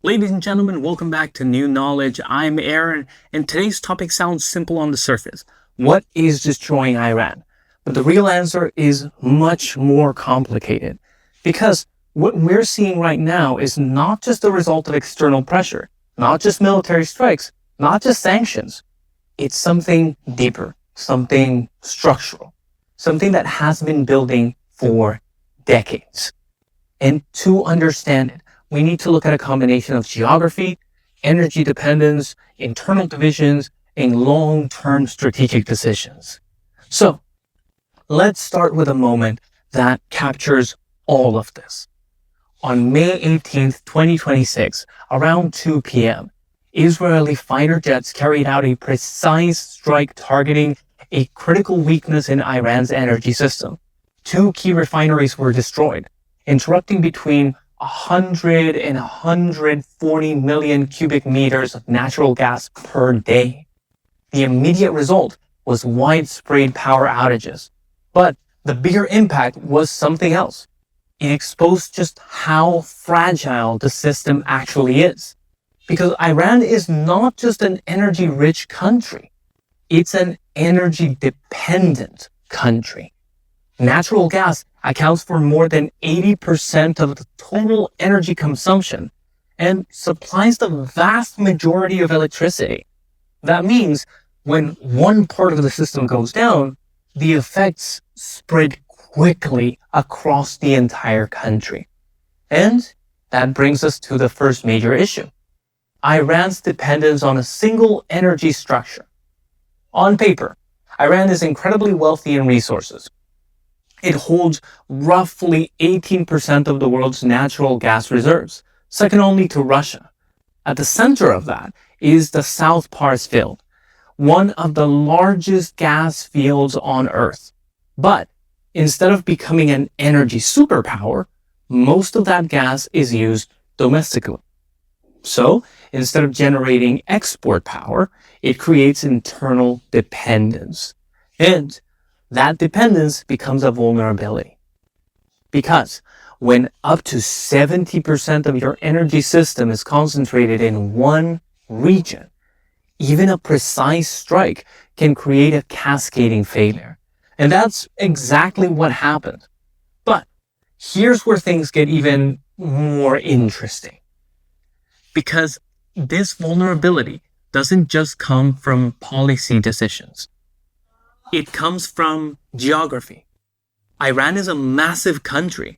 Ladies and gentlemen, welcome back to New Knowledge. I'm Aaron, and today's topic sounds simple on the surface. What is destroying Iran? But the real answer is much more complicated, because what we're seeing right now is not just the result of external pressure, not just military strikes, not just sanctions. It's something deeper, something structural, something that has been building for decades. And to understand it, we need to look at a combination of geography, energy dependence, internal divisions, and long-term strategic decisions. So let's start with a moment that captures all of this. On May 18th, 2026, around 2 p.m., Israeli fighter jets carried out a precise strike targeting a critical weakness in Iran's energy system. Two key refineries were destroyed, interrupting between 100 and 140 million cubic meters of natural gas per day. The immediate result was widespread power outages. But the bigger impact was something else. It exposed just how fragile the system actually is. Because Iran is not just an energy-rich country. It's an energy-dependent country. Natural gas accounts for more than 80% of the total energy consumption and supplies the vast majority of electricity. That means when one part of the system goes down, the effects spread quickly across the entire country. And that brings us to the first major issue: Iran's dependence on a single energy structure. On paper, Iran is incredibly wealthy in resources. It holds roughly 18% of the world's natural gas reserves, second only to Russia. At the center of that is the South Pars field, one of the largest gas fields on Earth. But instead of becoming an energy superpower, most of that gas is used domestically. So instead of generating export power, it creates internal dependence. And that dependence becomes a vulnerability. Because when up to 70% of your energy system is concentrated in one region, even a precise strike can create a cascading failure. And that's exactly what happened. But here's where things get even more interesting. Because this vulnerability doesn't just come from policy decisions. It comes from geography. Iran is a massive country,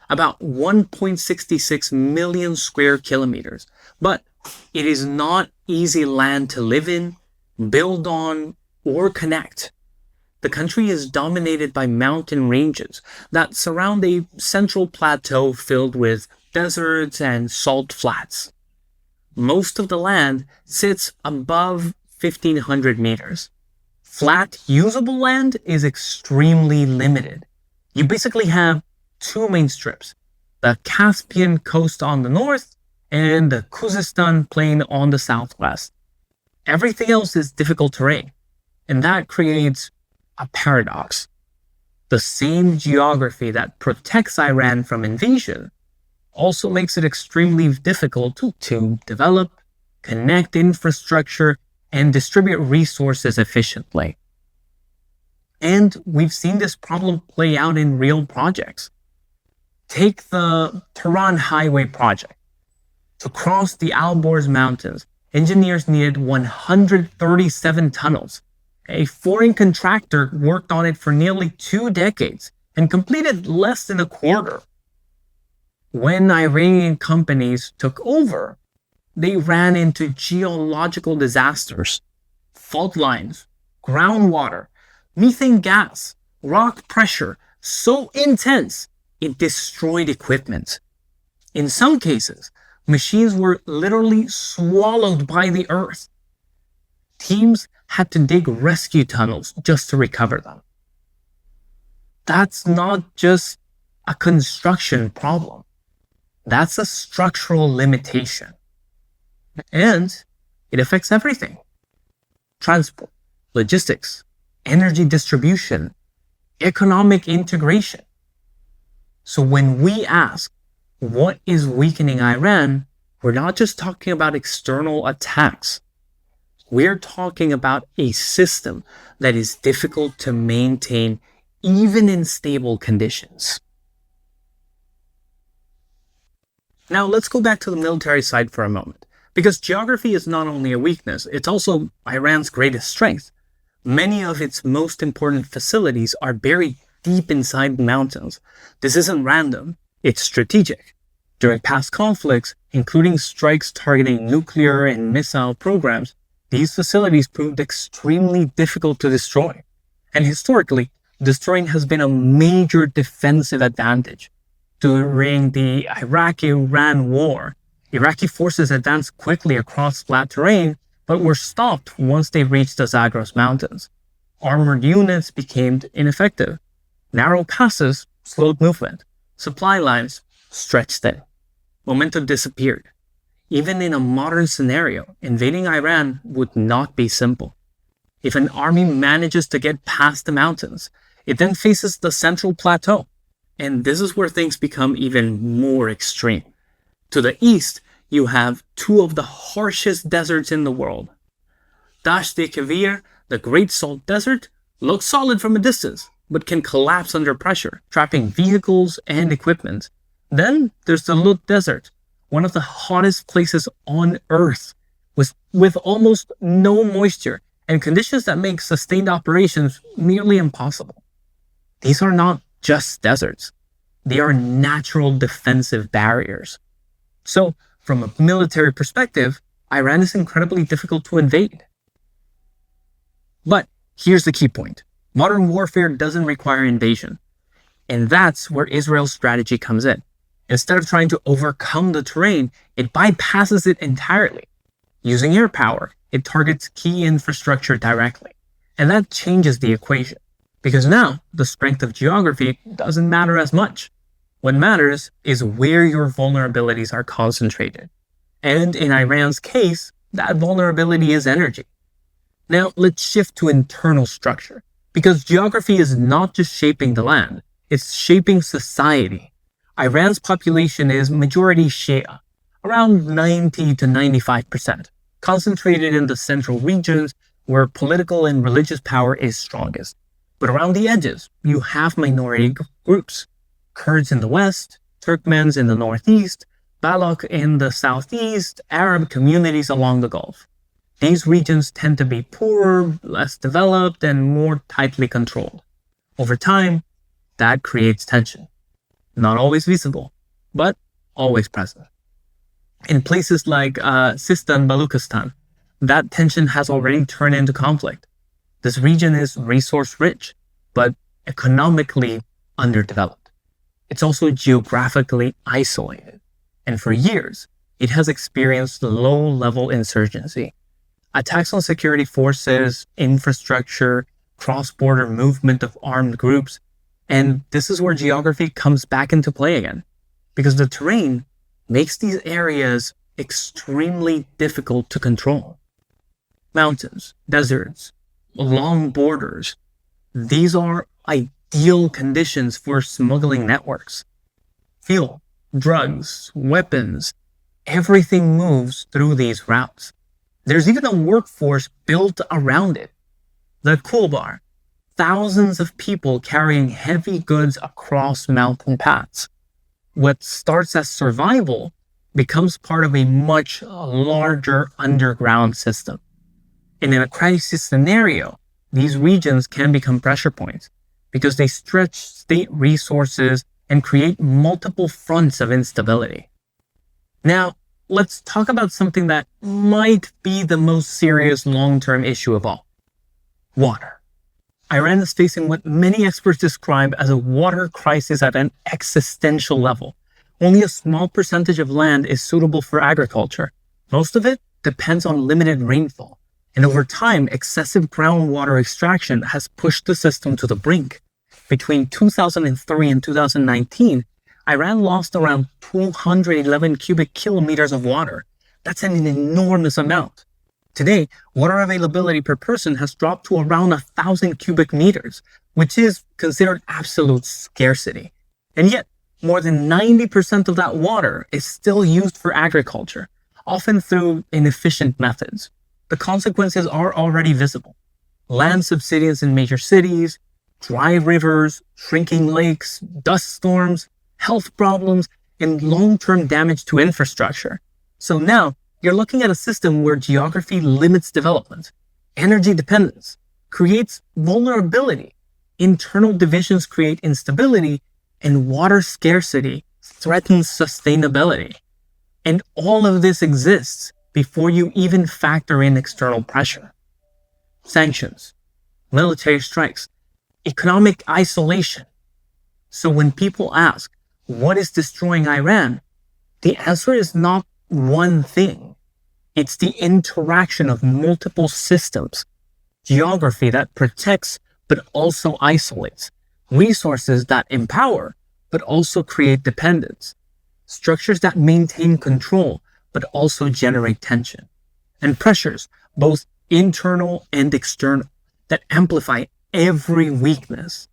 about 1.66 million square kilometers, but it is not easy land to live in, build on, or connect. The country is dominated by mountain ranges that surround a central plateau filled with deserts and salt flats. Most of the land sits above 1,500 meters. Flat, usable land is extremely limited. You basically have two main strips: the Caspian coast on the north and the Khuzestan plain on the southwest. Everything else is difficult terrain, and that creates a paradox. The same geography that protects Iran from invasion also makes it extremely difficult to develop, connect infrastructure, and distribute resources efficiently. And we've seen this problem play out in real projects. Take the Tehran Highway project. To cross the Alborz Mountains, engineers needed 137 tunnels. A foreign contractor worked on it for nearly 2 decades and completed less than a quarter. When Iranian companies took over, they ran into geological disasters, fault lines, groundwater, methane gas, rock pressure so intense it destroyed equipment. In some cases, machines were literally swallowed by the earth. Teams had to dig rescue tunnels just to recover them. That's not just a construction problem. That's a structural limitation. And it affects everything: transport, logistics, energy distribution, economic integration. So when we ask, what is weakening Iran? we're not just talking about external attacks. We're talking about a system that is difficult to maintain even in stable conditions. Now let's go back to the military side for a moment, because geography is not only a weakness, it's also Iran's greatest strength. Many of its most important facilities are buried deep inside the mountains. This isn't random, it's strategic. During past conflicts, including strikes targeting nuclear and missile programs, these facilities proved extremely difficult to destroy. And historically, destroying has been a major defensive advantage. During the Iraq-Iran war, Iraqi forces advanced quickly across flat terrain, but were stopped once they reached the Zagros Mountains. Armored units became ineffective. Narrow passes slowed movement. Supply lines stretched thin. Momentum disappeared. Even in a modern scenario, invading Iran would not be simple. If an army manages to get past the mountains, it then faces the central plateau. And this is where things become even more extreme. To the east, you have two of the harshest deserts in the world. Dasht-e-Kavir, the Great Salt Desert, looks solid from a distance, but can collapse under pressure, trapping vehicles and equipment. Then there's the Lut Desert, one of the hottest places on Earth, with almost no moisture and conditions that make sustained operations nearly impossible. These are not just deserts. They are natural defensive barriers. So, from a military perspective, Iran is incredibly difficult to invade. But here's the key point. Modern warfare doesn't require invasion. And that's where Israel's strategy comes in. Instead of trying to overcome the terrain, it bypasses it entirely. Using air power, it targets key infrastructure directly. And that changes the equation. Because now, the strength of geography doesn't matter as much. What matters is where your vulnerabilities are concentrated. And in Iran's case, that vulnerability is energy. Now, let's shift to internal structure. Because geography is not just shaping the land, it's shaping society. Iran's population is majority Shia, around 90 to 95%, concentrated in the central regions where political and religious power is strongest. But around the edges, you have minority groups. Kurds in the west, Turkmens in the northeast, Baloch in the southeast, Arab communities along the Gulf. These regions tend to be poorer, less developed, and more tightly controlled. Over time, that creates tension. Not always visible, but always present. In places like Sistan, Baluchistan, that tension has already turned into conflict. This region is resource-rich, but economically underdeveloped. It's also geographically isolated, and for years, it has experienced low-level insurgency. Attacks on security forces, infrastructure, cross-border movement of armed groups, and this is where geography comes back into play again, because the terrain makes these areas extremely difficult to control. Mountains, deserts, long borders, these are ideal conditions for smuggling networks. Fuel, drugs, weapons, everything moves through these routes. There's even a workforce built around it. The Kulbar, thousands of people carrying heavy goods across mountain paths. What starts as survival becomes part of a much larger underground system. And in a crisis scenario, these regions can become pressure points because they stretch state resources and create multiple fronts of instability. Now, let's talk about something that might be the most serious long-term issue of all. Water. Iran is facing what many experts describe as a water crisis at an existential level. Only a small percentage of land is suitable for agriculture. Most of it depends on limited rainfall. And over time, excessive groundwater extraction has pushed the system to the brink. Between 2003 and 2019, Iran lost around 211 cubic kilometers of water. That's an enormous amount. Today, water availability per person has dropped to around 1,000 cubic meters, which is considered absolute scarcity. And yet, More than 90% of that water is still used for agriculture, often through inefficient methods. The consequences are already visible. Land subsidence in major cities, dry rivers, shrinking lakes, dust storms, health problems, and long-term damage to infrastructure. So now, you're looking at a system where geography limits development, energy dependence creates vulnerability, internal divisions create instability, and water scarcity threatens sustainability. And all of this exists before you even factor in external pressure. Sanctions, military strikes, economic isolation. So when people ask, what is destroying Iran? The answer is not one thing. It's the interaction of multiple systems, geography that protects but also isolates, resources that empower but also create dependence, structures that maintain control but also generate tension, and pressures, both internal and external, that amplify every weakness.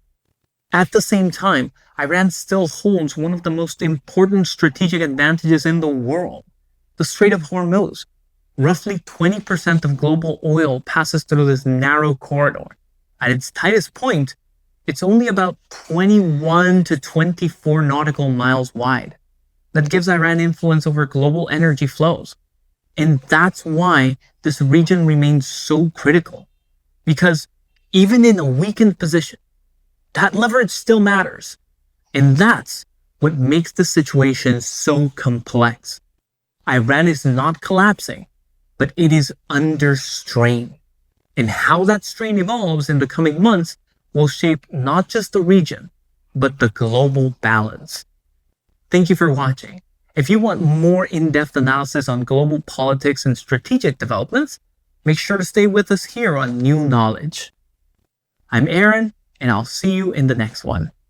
At the same time, Iran still holds one of the most important strategic advantages in the world, the Strait of Hormuz. Roughly 20% of global oil passes through this narrow corridor. At its tightest point, it's only about 21 to 24 nautical miles wide. That gives Iran influence over global energy flows. And that's why this region remains so critical. Because even in a weakened position, that leverage still matters. And that's what makes the situation so complex. Iran is not collapsing, but it is under strain. And how that strain evolves in the coming months will shape not just the region, but the global balance. Thank you for watching. If you want more in-depth analysis on global politics and strategic developments, make sure to stay with us here on New Knowledge. I'm Aaron, and I'll see you in the next one.